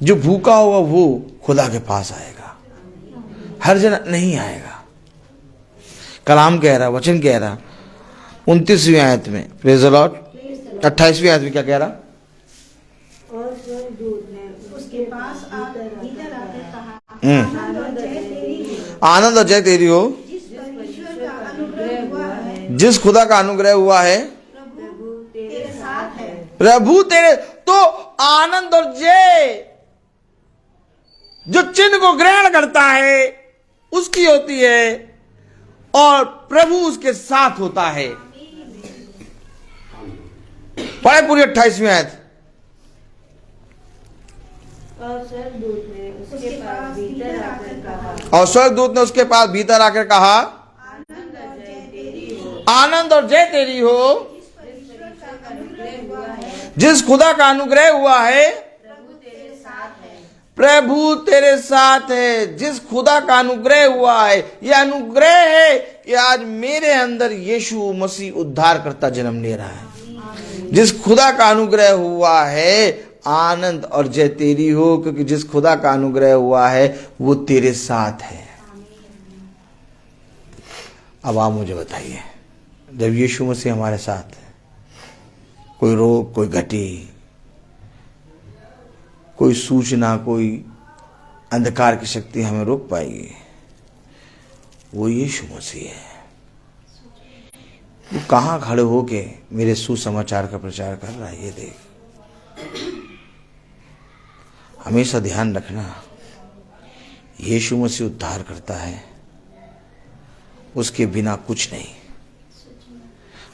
जो भूखा होगा वो खुदा के पास आएगा, हर जन नहीं आएगा। कलाम कह रहा, वचन कह रहा 29वीं आयत में, प्रेज़ द लॉर्ड, 28वीं आयत में क्या कह रहा? और स्वर्गदूत ने उसके पास भीतर आकर कहा, आनंद और जय तेरी हो। जिस खुदा का अनुग्रह हुआ है, प्रभु तेरे साथ है। प्रभु तेरे, तो आनंद और जय जो चिन्ह को ग्रहण करता है उसकी होती है, और प्रभु उसके साथ होता है। पढ़े पूरी 28वीं आयत। और स्वर्गदूत ने उसके पास भीतर आकर कहा, और स्वर्गदूत ने उसके पास भीतर आकर कहा, आनंद और जय तेरी हो। जिस खुदा का अनुग्रह हुआ है, प्रभु तेरे साथ है। जिस खुदा का अनुग्रह हुआ है, यह अनुग्रह है कि आज मेरे अंदर यीशु मसीह उद्धार करता जन्म ले रहा है। जिस खुदा का अनुग्रह हुआ है, आनंद और जय तेरी हो, क्योंकि जिस खुदा का अनुग्रह हुआ है वो तेरे साथ है। अब आप मुझे बताइए, जब यीशु मसीह हमारे साथ है, कोई रोग, कोई घटी, कोई सूचना, कोई अंधकार की शक्ति हमें रोक पाएगी? वो यीशु मसीह है। वो कहाँ खड़े होके मेरे सुसमाचार का प्रचार कर रहा है, ये देख। हमेशा ध्यान रखना, यीशु मसीह उद्धार करता है, उसके बिना कुछ नहीं।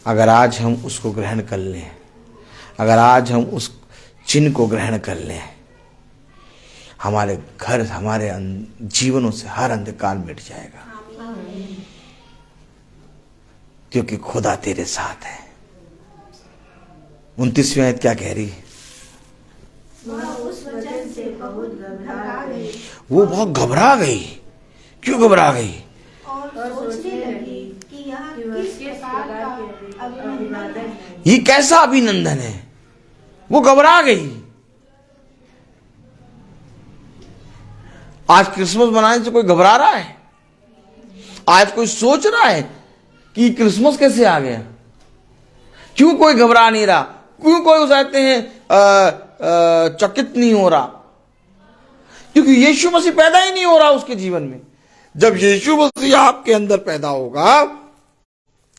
अगर आज हम उसको ग्रहण कर लें, अगर आज हम उस चिन्ह को ग्रहण कर लें, हमारे घर, हमारे जीवनों से हर अंधकार मिट जाएगा, क्योंकि खुदा तेरे साथ है। 29वीं आयत क्या कह रही है? उस वचन से बहुत घबरा गई। वो बहुत घबरा गई। क्यों घबरा गई? और सोचने लगी कि यह किस प्रकार का अभिनंदन है। ये कैसा अभिनंदन है? वो घबरा गई। आज क्रिसमस मनाने से कोई घबरा रहा है? आज कोई सोच रहा है कि क्रिसमस कैसे आ गया? क्यों कोई घबरा नहीं रहा? क्यों कोई कहते हैं चकित नहीं हो रहा? क्योंकि यीशु मसीह पैदा ही नहीं हो रहा उसके जीवन में। जब यीशु मसीह आपके अंदर पैदा होगा,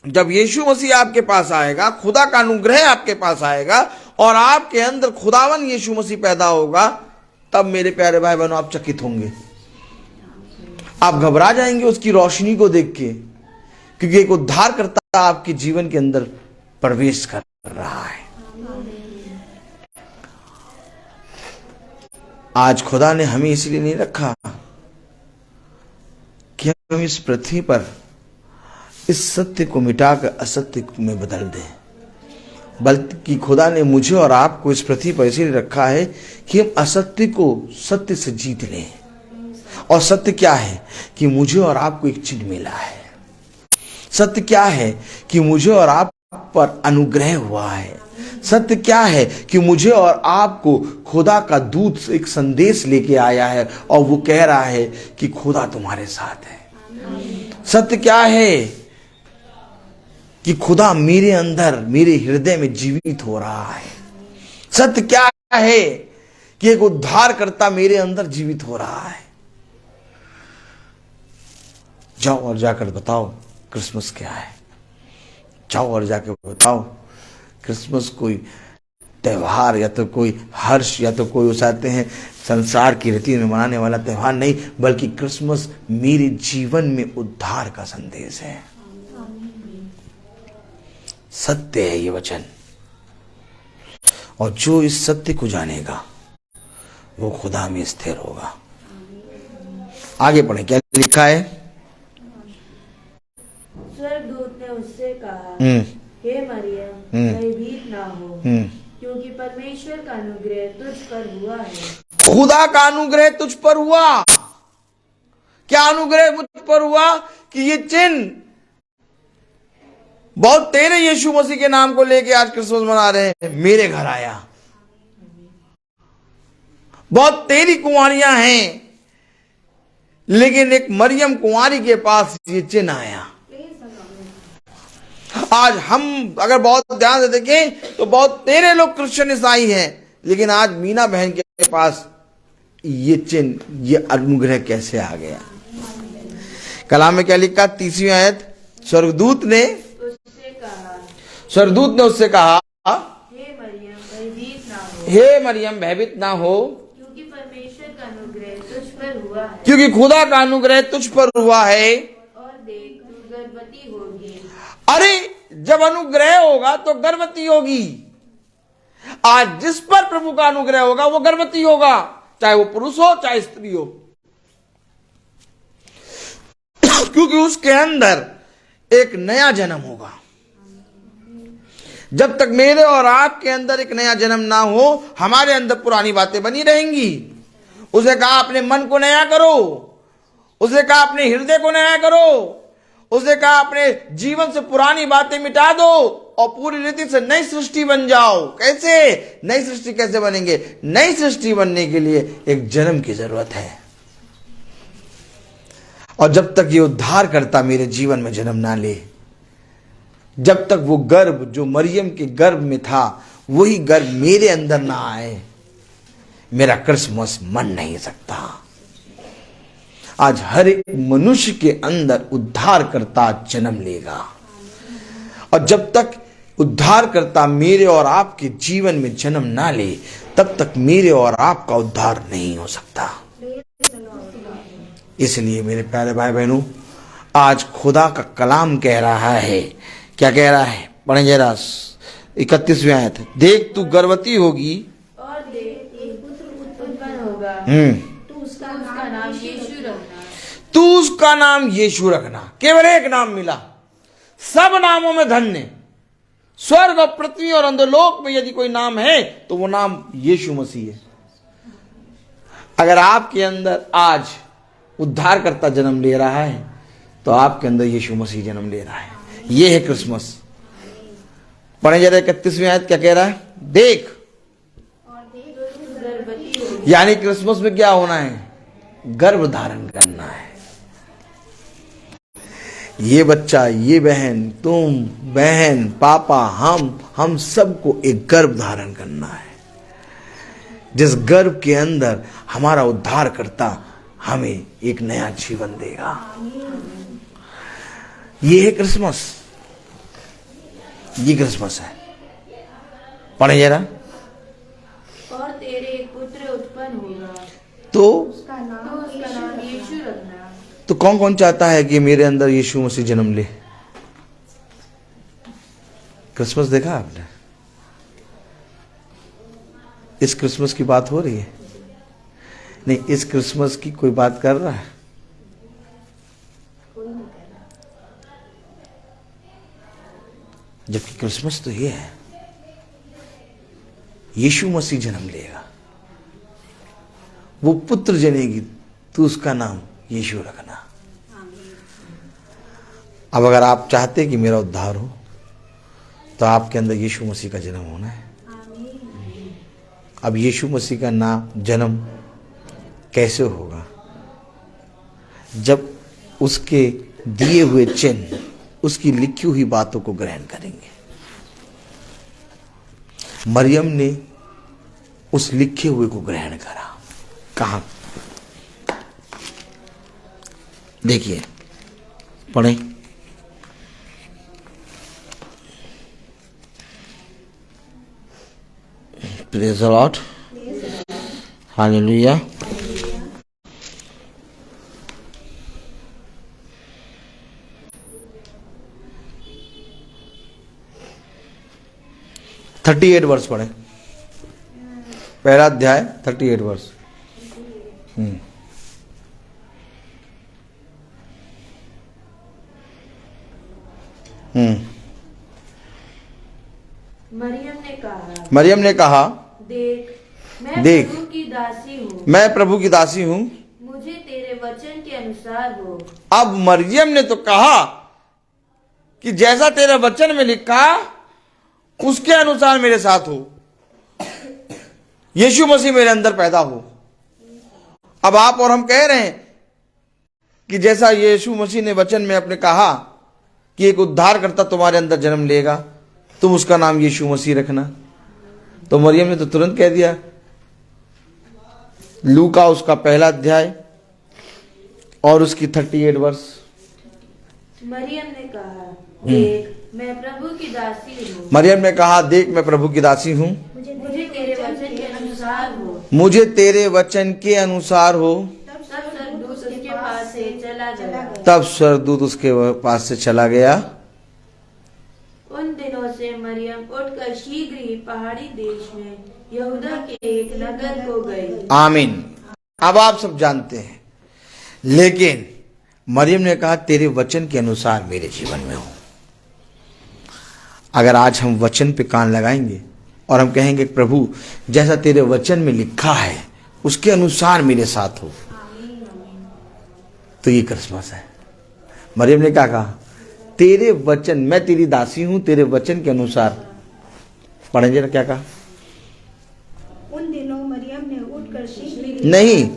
जब यीशु मसीह आपके पास आएगा, खुदा का अनुग्रह आपके पास आएगा और आपके अंदर खुदावन यीशु मसीह पैदा होगा, तब मेरे प्यारे भाई बहनों आप चकित होंगे। आप घबरा जाएंगे उसकी रोशनी को देख के, क्योंकि एक उद्धारकर्ता आपके जीवन के अंदर प्रवेश कर रहा है। आज खुदा ने हमें इसलिए नहीं रखा कि हम इस पृथ्वी पर इस सत्य को मिटाकर असत्य में बदल दें, बल्कि खुदा ने मुझे और आपको इस पृथ्वी पर इसलिए रखा है कि हम असत्य को सत्य से जीत लें। और सत्य क्या है? कि मुझे और आपको एक चिन्ह मिला है। सत्य क्या है? कि मुझे और आप पर अनुग्रह हुआ है। सत्य क्या है? कि मुझे और आपको खुदा का दूत एक संदेश लेके आया है और वो कह रहा है कि खुदा तुम्हारे साथ है। सत्य क्या है? कि खुदा मेरे अंदर, मेरे हृदय में जीवित हो रहा है। सत्य क्या है? कि एक उद्धारकर्ता मेरे अंदर जीवित हो रहा है। जाओ और जाकर बताओ क्रिसमस क्या है। जाओ और जाकर बताओ क्रिसमस कोई त्योहार या तो कोई हर्ष या तो कोई उसाते हैं संसार की रीति में मनाने वाला त्योहार नहीं, बल्कि क्रिसमस मेरे जीवन में उद्धार का संदेश है। सत्य है ये वचन, और जो इस सत्य को जानेगा वो खुदा में स्थिर होगा। आगे पढ़े, क्या लिखा है? स्वर्गदूत ने उससे कहा, हे मरियम, भयभीत ना हो, क्योंकि परमेश्वर का अनुग्रह तुझ पर हुआ है। खुदा का अनुग्रह तुझ पर हुआ। क्या अनुग्रह मुझ पर हुआ? कि ये चिन्ह बहुत तेरे यीशु मसीह के नाम को लेके आज क्रिसमस मना रहे हैं, मेरे घर आया। बहुत तेरी कुंवारियां हैं, लेकिन एक मरियम कुंवारी के पास ये चिन्ह आया। आज हम अगर बहुत ध्यान से देखें तो बहुत तेरे लोग क्रिश्चियन ईसाई हैं, लेकिन आज मीना बहन के पास ये चिन्ह, ये अनुग्रह कैसे आ गया? कलाम में क्या लिखा? 30वीं आयत, स्वर्गदूत ने उससे कहा, हे मरियम, भयभीत ना हो, हे मरियम, भयभीत ना हो, क्योंकि परमेश्वर का अनुग्रह तुझ पर हुआ है। क्योंकि खुदा का अनुग्रह तुझ पर हुआ है। और देख, तू गर्भवती होगी। अरे जब अनुग्रह होगा तो गर्भवती होगी। आज जिस पर प्रभु का अनुग्रह होगा वो गर्भवती होगा, चाहे वो पुरुष हो चाहे स्त्री हो, क्योंकि उसके अंदर एक नया जन्म होगा। जब तक मेरे और आपके अंदर एक नया जन्म ना हो, हमारे अंदर पुरानी बातें बनी रहेंगी। उसने कहा अपने मन को नया करो, उसने कहा अपने हृदय को नया करो, उसने कहा अपने जीवन से पुरानी बातें मिटा दो और पूरी रीति से नई सृष्टि बन जाओ। कैसे नई सृष्टि कैसे बनेंगे? नई सृष्टि बनने के लिए एक जन्म की जरूरत है। और जब तक ये उद्धारकर्ता मेरे जीवन में जन्म ना ले, जब तक वो गर्भ जो मरियम के गर्भ में था वही गर्भ मेरे अंदर ना आए, मेरा क्रिसमस मन नहीं सकता। आज हर एक मनुष्य के अंदर उद्धारकर्ता जन्म लेगा, और जब तक उद्धारकर्ता मेरे और आपके जीवन में जन्म ना ले तब तक मेरे और आपका उद्धार नहीं हो सकता। इसलिए मेरे प्यारे भाई बहनों, आज खुदा का कलाम कह रहा है, क्या कह रहा है? पढ़ें जरा 31वीं आयत। देख तू गर्भवती होगी और देख एक पुत्र उत्पन्न होगा, तो उसका नाम यीशु रखना। तू उसका नाम यीशु रखना। केवल एक नाम मिला, सब नामों में धन्य। स्वर्ग और पृथ्वी और अंधलोक में यदि कोई नाम है तो वो नाम यीशु मसीह है। अगर आपके अंदर आज उद्धारकर्ता जन्म ले रहा है तो आपके अंदर यीशु मसीह जन्म ले रहा है। ये है क्रिसमस। पढ़े जरा 31वीं आयत क्या कह रहा है? देख, यानी क्रिसमस में क्या होना है? गर्भ धारण करना है। ये बच्चा, ये बहन, तुम, बहन, पापा, हम सबको एक गर्भ धारण करना है, जिस गर्भ के अंदर हमारा उद्धारकर्ता हमें एक नया जीवन देगा। ये है क्रिसमस, ये क्रिसमस है। पढ़े जरा। और तेरे एक पुत्र उत्पन्न होगा, तो उसका नाम उसका नाम यीशु रखना। तो कौन कौन चाहता है कि मेरे अंदर यीशु मसीह जन्म ले? क्रिसमस देखा आपने? इस क्रिसमस की बात हो रही है? नहीं, इस क्रिसमस की कोई बात कर रहा है? जबकि क्रिसमस तो ये है, यीशु मसीह जन्म लेगा, वो पुत्र जनेगी, तो उसका नाम यीशु रखना। अब अगर आप चाहते कि मेरा उद्धार हो तो आपके अंदर यीशु मसीह का जन्म होना है। अब यीशु मसीह का नाम जन्म कैसे होगा? जब उसके दिए हुए चिन्ह, उसकी लिखी हुई बातों को ग्रहण करेंगे। मरियम ने उस लिखे हुए को ग्रहण करा। कहां? देखिए, पढ़ें। Praise the Lord, hallelujah. (38 वर्ष पढ़े, पहला अध्याय 38 वर्ष। मरियम ने कहा, देख देख, प्रभु की दासी हूँ, मैं प्रभु की दासी हूँ, मुझे तेरे वचन के अनुसार हो। अब मरियम ने तो कहा कि जैसा तेरे वचन में लिखा उसके अनुसार मेरे साथ हो, यीशु मसीह मेरे अंदर पैदा हो। अब आप और हम कह रहे हैं कि जैसा यीशु मसीह ने वचन में अपने कहा कि एक उद्धारकर्ता तुम्हारे अंदर जन्म लेगा, तुम उसका नाम यीशु मसीह रखना। तो मरियम ने तो तुरंत कह दिया। लूका उसका पहला अध्याय और उसकी 38 वर्ष। मरियम ने कहा, देख मैं प्रभु की दासी हूँ, मरियम ने कहा, देख मैं प्रभु की दासी हूँ, मुझे तेरे वचन के अनुसार हो। मुझे तेरे वचन के अनुसार हो। तब स्वर्गदूत उसके पास से चला गया। तब स्वर्गदूत उसके पास से चला गया। उन दिनों से मरियम उठकर शीघ्र ही पहाड़ी देश में यहूदा के एक नगर को गई। आमीन। अब आप सब जानते हैं, लेकिन मरियम ने कहा तेरे वचन के अनुसार मेरे जीवन में हो। अगर आज हम वचन पे कान लगाएंगे और हम कहेंगे प्रभु जैसा तेरे वचन में लिखा है उसके अनुसार मेरे साथ हो। तो ये क्रिसमस है। मरियम ने क्या कहा? तेरे वचन, मैं तेरी दासी हूं, तेरे वचन के अनुसार। पढ़ेंगे ना क्या कहा? उन दिनों मरियम ने उठकर शीश नहीं,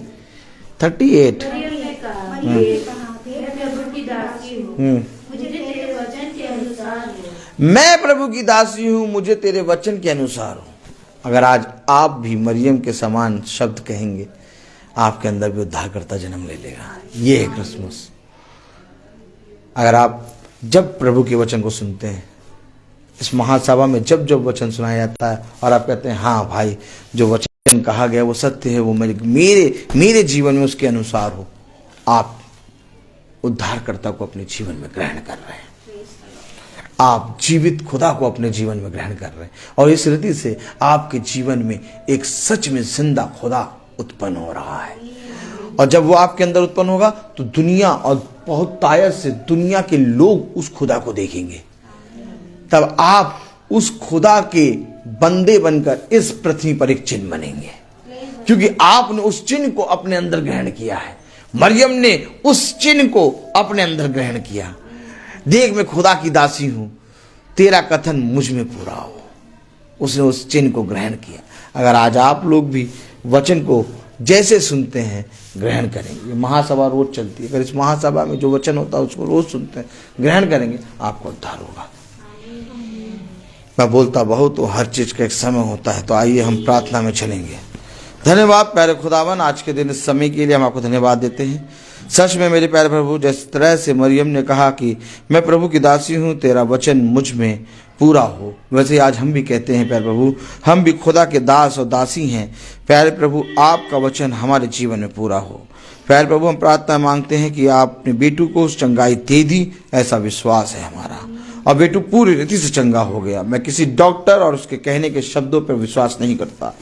38। मरियम ने कहा, मरियम ने कहा, मैं प्रभु की दासी हूँ, मुझे तेरे वचन के अनुसार हो। मैं प्रभु की दासी हूं, मुझे तेरे वचन के अनुसार हो। अगर आज आप भी मरियम के समान शब्द कहेंगे, आपके अंदर भी उद्धारकर्ता जन्म ले लेगा। ये है क्रिसमस। अगर आप जब प्रभु के वचन को सुनते हैं, इस महासभा में जब जब वचन सुनाया जाता है और आप कहते हैं हाँ भाई, जो वचन कहा गया वो सत्य है, वो मेरे जीवन में उसके अनुसार हो, आप उद्धारकर्ता को अपने जीवन में ग्रहण कर रहे हैं। आप जीवित खुदा को अपने जीवन में ग्रहण कर रहे हैं और इस रीति से आपके जीवन में एक सच में जिंदा खुदा उत्पन्न हो रहा है। और जब वो आपके अंदर उत्पन्न होगा तो दुनिया और बहुत तायत से दुनिया के लोग उस खुदा को देखेंगे। तब आप उस खुदा के बंदे बनकर इस पृथ्वी पर एक चिन्ह बनेंगे, क्योंकि आपने उस चिन्ह को अपने अंदर ग्रहण किया है। मरियम ने उस चिन्ह को अपने अंदर ग्रहण किया। देख, मैं खुदा की दासी हूं, तेरा कथन मुझ में पूरा हो। उसने उस चिन्ह को ग्रहण किया। अगर आज आप लोग भी वचन को जैसे सुनते हैं ग्रहण करेंगे, महासभा रोज चलती है, अगर इस महासभा में जो वचन होता है उसको रोज सुनते हैं, ग्रहण करेंगे, आपको उद्धार होगा। मैं बोलता बहुत, तो हर चीज का एक समय होता है। तो आइए हम प्रार्थना में चलेंगे। धन्यवाद प्यारे खुदावन, आज के दिन इस समय के लिए हम आपको धन्यवाद देते हैं। सच में मेरे प्यारे प्रभु, जिस तरह से मरियम ने कहा कि मैं प्रभु की दासी हूँ, तेरा वचन मुझ में पूरा हो, वैसे आज हम भी कहते हैं प्यारे प्रभु, हम भी खुदा के दास और दासी हैं। प्यारे प्रभु, आपका वचन हमारे जीवन में पूरा हो। प्यारे प्रभु, हम प्रार्थना मांगते हैं कि आपने बेटू को चंगाई दे दी, ऐसा विश्वास है हमारा, और बेटू पूरी रीति से चंगा हो गया। मैं किसी डॉक्टर और उसके कहने के शब्दों पर विश्वास नहीं करता।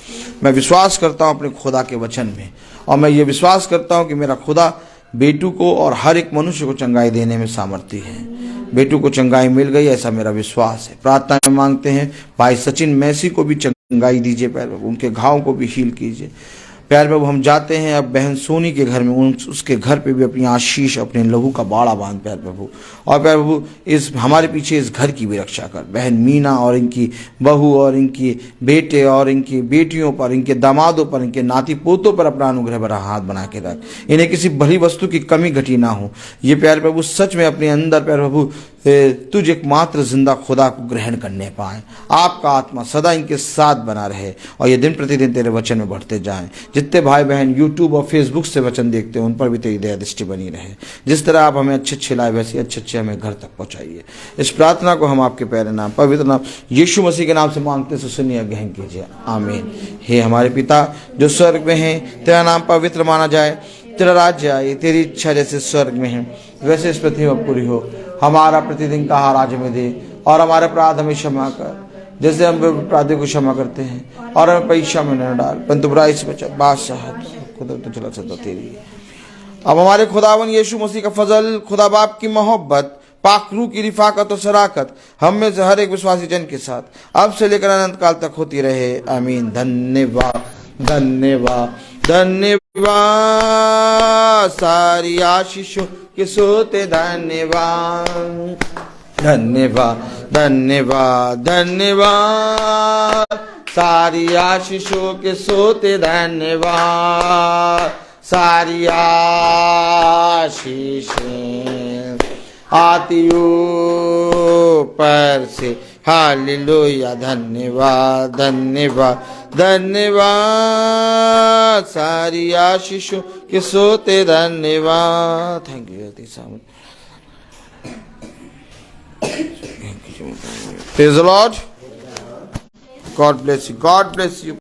मैं विश्वास करता हूँ अपने खुदा के वचन में, और मैं ये विश्वास करता हूँ कि मेरा खुदा बेटू को और हर एक मनुष्य को चंगाई देने में सामर्थ्य है। बेटू को चंगाई मिल गई, ऐसा मेरा विश्वास है। प्रार्थना में मांगते हैं भाई सचिन मैसी को भी चंगाई दीजिए प्यारे प्रभु, उनके घावों को भी हील कीजिए। प्यारे प्रभु, हम जाते हैं अब बहन सोनी के घर में, उसके घर पे भी अपनी आशीष, अपने लहू का बाड़ा बांध प्यारे प्रभु। और प्यारे प्रभु, इस हमारे पीछे इस घर की भी रक्षा कर। बहन मीना और इनकी बहू और इनकी बेटे और इनकी बेटियों पर, इनके दामादों पर, इनके नाती पोतों पर अपना अनुग्रह भरा हाथ बना के रख। इन्हें किसी भली वस्तु की कमी घटी ना हो। ये प्यारे प्रभु सच में अपने अंदर प्यारे प्रभु तुझ एकमात्र जिंदा खुदा को ग्रहण करने पाए। आपका आत्मा सदा इनके साथ बना रहे और ये दिन प्रतिदिन तेरे वचन में बढ़ते जाएं। जितने भाई बहन यूट्यूब और फेसबुक से वचन देखते हैं, उन पर भी तेरी दया दृष्टि बनी रहे। जिस तरह आप हमें अच्छे लाए, वैसे अच्छे हमें घर तक पहुंचाइए। इस प्रार्थना को हम आपके प्यारे नाम, पवित्र नाम यीशु मसीह के नाम से मांगते, सुनिए, ग्रहण कीजिए, आमीन। हे हमारे पिता जो स्वर्ग में है, तेरा नाम पवित्र माना जाए, तेरा राज्य आए, तेरी इच्छा जैसे स्वर्ग में है वैसे इस पृथ्वी में पूरी हो। हमारा प्रतिदिन का आहार आज हमें दे, और हमारे अपराध हमें क्षमा कर, जैसे हम अपराधियों को क्षमा करते हैं, और हमें परीक्षा में न डाल, परंतु बुराई से बचा। बादशाह खुदा तो चला सकता तेरी। अब हमारे खुदावन यीशु मसीह का फजल, खुदा बाप की मोहब्बत, पाक रूह की रिफाकत और शराकत हम में से हर एक विश्वासी जन के साथ अब से लेकर अनंत काल तक होती रहे, आमीन। धन्यवाद, धन्यवाद, धन्यवाद। सारी आशीषों के सोते धन्यवाद, धन्यवाद, धन्यवाद, धन्यवाद। सारी आशीषों के सोते धन्यवाद। सारी आशीषें आती ऊपर से, हालेलुया। धन्यवाद, धन्यवाद, धन्यवाद। सारी आशीषों के सोते धन्यवाद। Thank you. Praise the Lord. God bless you. God bless you.